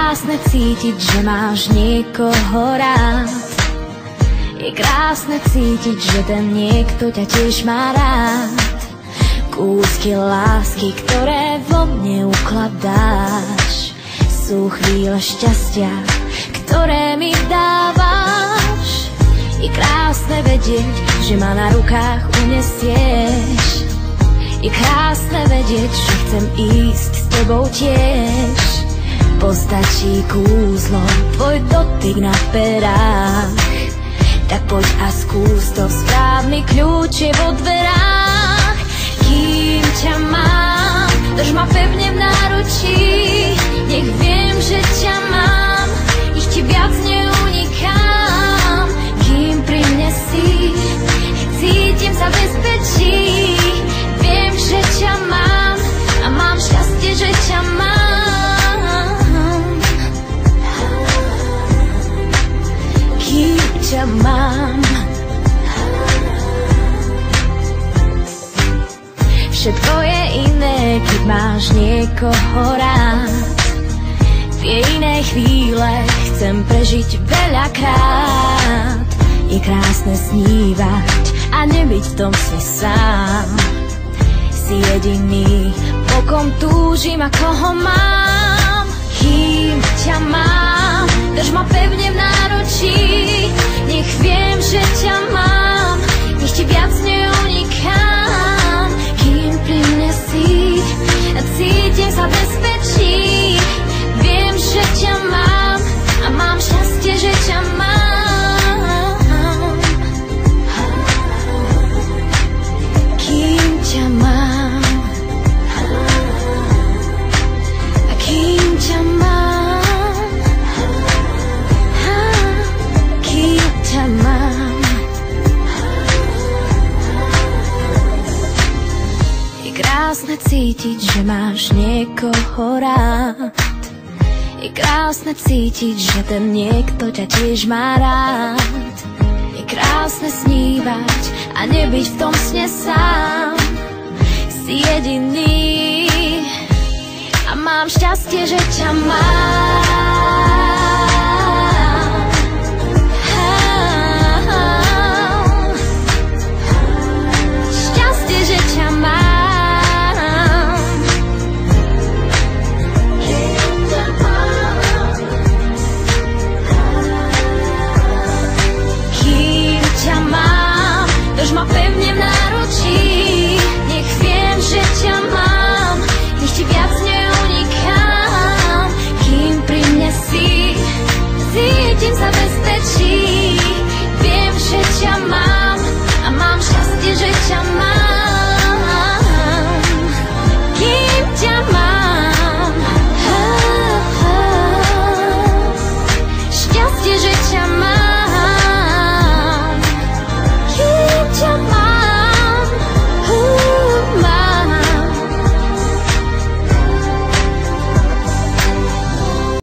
krásne cítiť, že máš niekoho rád. Je krásne cítiť, že ten niekto ťa tiež má rád. Kúsky lásky, ktoré vo mne ukladáš, sú chvíle šťastia, ktoré mi dávaš. Je krásne vedieť, že ma na rukách unesieš. Je krásne vedieť, že chcem ísť s tebou tiež. Postačí kúzlo, tvoj dotyk na perách. Tak poď a skús to, správny kľúč je vo dverách. Kým ťa mám, drž ma pevne v náručí. Nech viem, že ťa mám, ich ti viac neunikám. Kým pri mne si, cítim sa bezpečí. Viem, že ťa mám a mám šťastie, že ťa mám. Kým ťa mám. Všetko je iné, keď máš niekoho rád. Tie iné chvíle chcem prežiť veľakrát. Je krásne snívať a nebyť v tom sne sám. Si jediný, po kom túžim a koho mám. Kým ťa mám, drž ma pevne v náručí. Nech viem, že ťa mám, nech ti viac neunikám. Kým pri mne si, cítim sa bezpečí. Viem, že ťa mám a mám šťastie, že ťa mám. Kým ťa mám. A kým ťa mám. Kým ťa mám. Je krásne cítiť, že máš niekoho rád. Je krásne cítiť, že ten niekto ťa tiež má rád. Je krásne snívať a nebyť v tom sne sám. Si jediný a mám šťastie, že ťa mám.